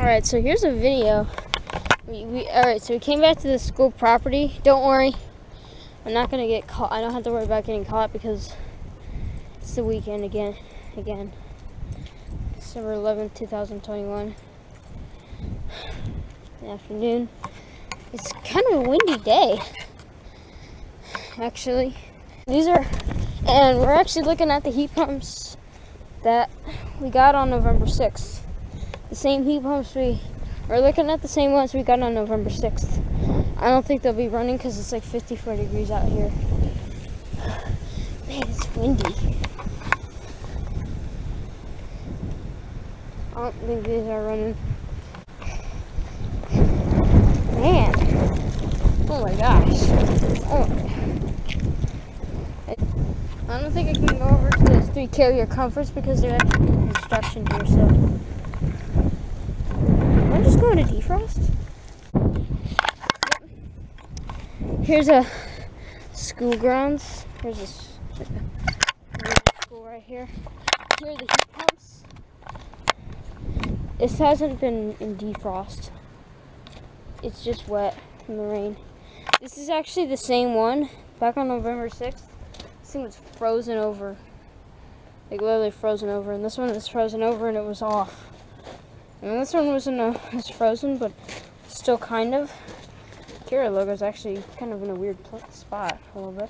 Alright, so here's a video. Alright, so we came back to the school property. Don't worry, I'm not gonna get caught. I don't have to worry about getting caught because it's the weekend again. December 11th, 2021. In the afternoon. It's kind of a windy day, actually. And we're actually looking at the heat pumps that we got on November 6th. The same heat pumps we're looking at the same ones we got on November 6th. I don't think they'll be running because it's like 54 degrees out here. Man, it's windy. I don't think these are running. Man. Oh my gosh. I don't think I can go over to those 3 carrier comforts because they're at construction here, so I'm just going to defrost. Yep. Here's a school grounds. Here's a school right here. Here are the heat pumps. This hasn't been in defrost. It's just wet from the rain. This is actually the same one back on November 6th. This thing was frozen over. Like literally frozen over. And this one is frozen over and it was off. And this one was frozen, but still kind of. Kira logo is actually kind of in a weird spot a little bit.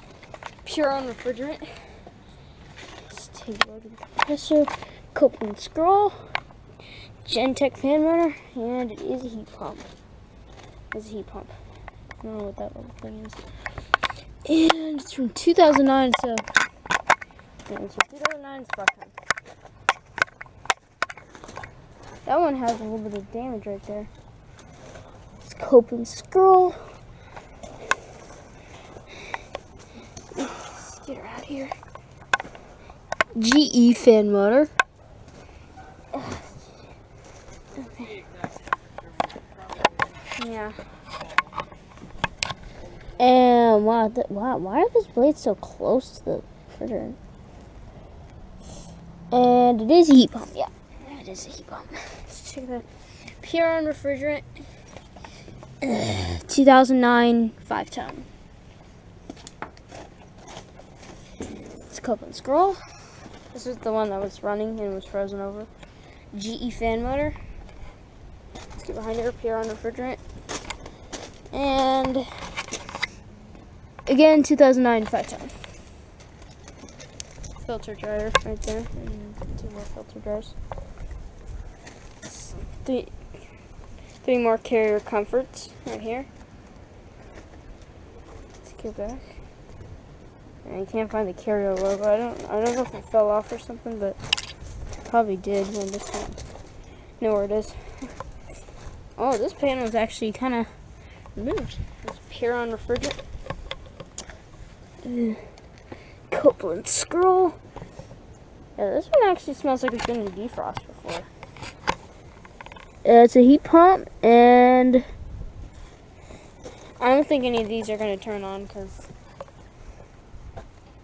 Pure on refrigerant. Let's take a look at the compressor. Copeland scroll. Gentech fan motor. And it is a heat pump. It's a heat pump. I don't know what that little thing is. And it's from 2009, so yeah, it's from 2009. It's 5 times. That one has a little bit of damage right there. It's Copeland scroll. Let's get her out here. GE fan motor. Yeah. And wow, why are these blades so close to the refrigerant? And it is a heat pump, yeah. It is a heat pump. Let's check that. Pure on refrigerant. 2009 5-ton. It's Copeland scroll. This is the one that was running and was frozen over. GE fan motor. Let's get behind her. Pure on refrigerant. And again, 2009 5-ton. Filter dryer right there. And 2 more filter dryers. 3 more carrier comforts right here. Let's get back. And you can't find the carrier logo. I don't know if it fell off or something, but it probably did. And this one, know where it is. Oh, this panel is actually kind of removed. It's pure on refrigerant. Copeland scroll. Yeah, this one actually smells like it's been in defrost before. It's a heat pump, and I don't think any of these are going to turn on because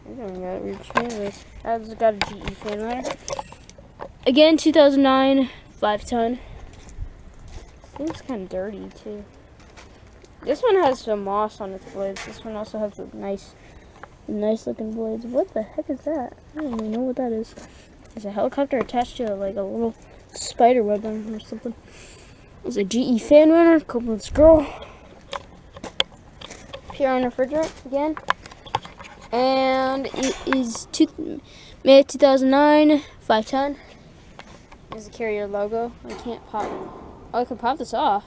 I don't got weird this. I've got a GE fan motor. Again, 2009 5-ton. Seems kind of dirty too. This one has some moss on its blades. This one also has the nice looking blades. What the heck is that? I don't even know what that is. There's a helicopter attached to it, like a little spider web or something. There's a GE fan motor, Copeland scroll. Pure on refrigerant again. And it is May 2009 5-ton. There's the carrier logo. I can't pop it. Oh, I can pop this off.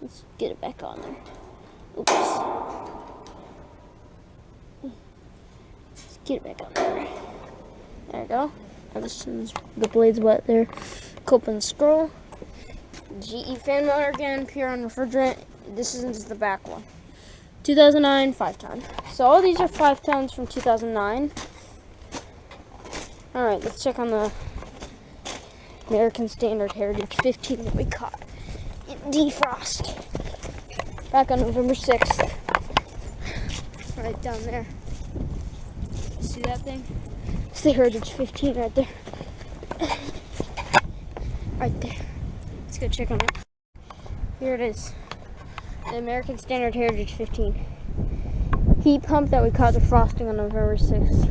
Let's get it back on there. Oops. Let's get it back on there. There we go. Now this one's, the blade's wet there. Copeland scroll. GE fan motor again, pure on refrigerant. This is the back one. 2009 5-ton. So all these are 5-tons from 2009. Alright, let's check on the American Standard Heritage 15 that we caught in defrost back on November 6th. Right down there. See that thing? It's the Heritage 15 right there. Right there. go check on it. Here it is. The American Standard Heritage 15. Heat pump that we caught defrosting on November 6th.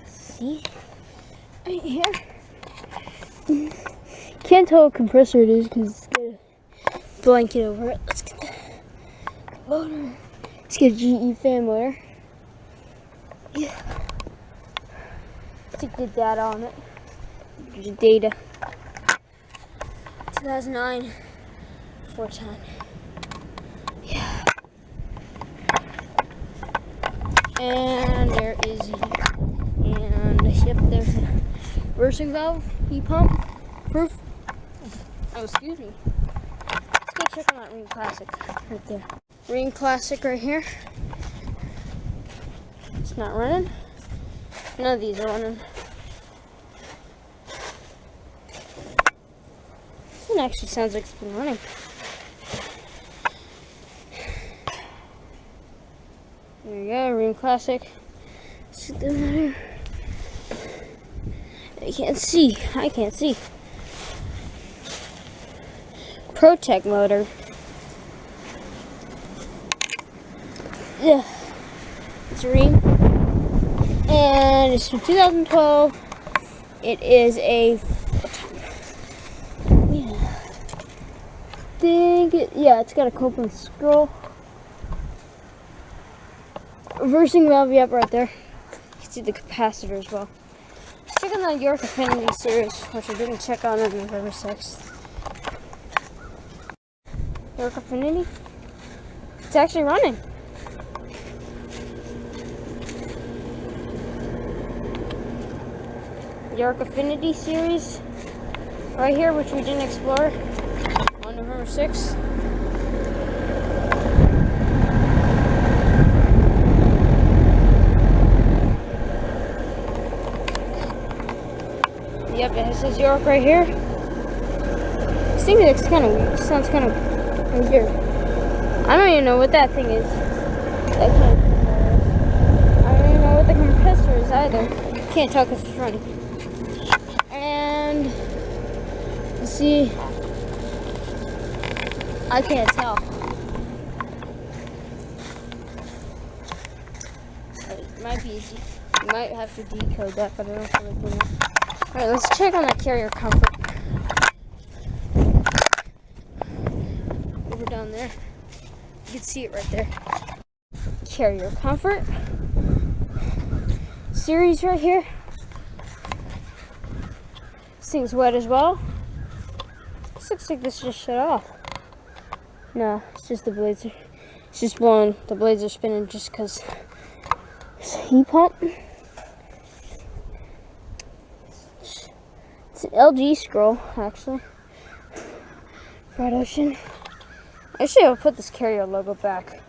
See? Right here. Can't tell what compressor it is because it's got a blanket over it. Let's get the motor. Let's get a GE fan motor. Yeah. Stick the data on it. There's data. 2009 410. Yeah. And there is, and yep, there's a reversing valve, heat pump, proof. Oh, excuse me. Let's go check on that Rheem Classic right there. Rheem Classic right here. It's not running. None of these are running. It actually sounds like it's been running. There you go, Rheem Classic. Sit them there. I can't see. I can't see. Protect motor. Yeah. It's a Rheem. And it's from 2012. It is a it's got a Copeland scroll. Reversing valve, yep, right there. You can see the capacitor as well. Let's check on the York Affinity series, which I didn't check on November 6th. York Affinity? It's actually running. York Affinity series, right here, which we didn't explore on November 6th. Yep, it says York right here. This thing looks sounds kind of weird. I don't even know what that thing is. I don't even know what the compressor is either. Can't tell because it's running. And you see, I can't tell. It might be easy. You might have to decode that, but I don't feel like doing it. Alright, let's check on that carrier comfort. Over down there. You can see it right there. Carrier comfort. Series right here. This thing's wet as well. This looks like this just shut off. No, it's just the blades. It's just blowing. The blades are spinning just because it's a heat pump. It's an LG scroll, actually. Red Ocean. Actually, I'll put this carrier logo back.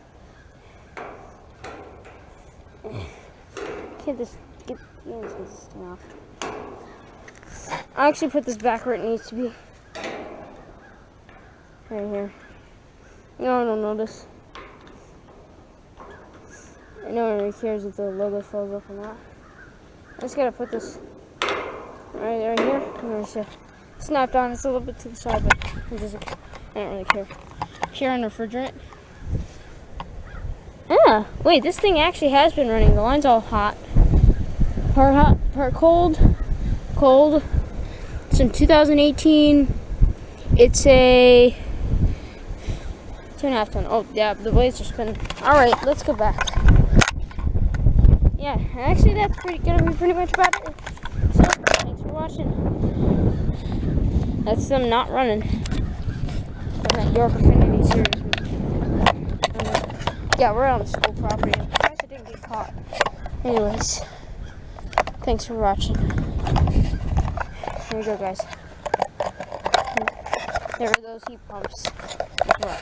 Can't this get this thing off? I'll actually put this back where it needs to be. Right here. No, I don't notice. I know it really cares if the logo falls off or not. I just gotta put this right here. There's a snapped on. It's a little bit to the side, but it doesn't. I don't really care. Here on refrigerant. Ah, wait. This thing actually has been running. The line's all hot. Part hot, part cold. Cold. It's in 2018. It's a 2.5 ton. Oh, yeah. The blades are spinning. All right, let's go back. Yeah, actually, that's gonna be pretty much about it. So, thanks for watching. That's them not running from that York Affinity series. Yeah, we're on school property. I'm surprised I didn't get caught. Anyways, thanks for watching. Here we go, guys. There are those heat pumps as well.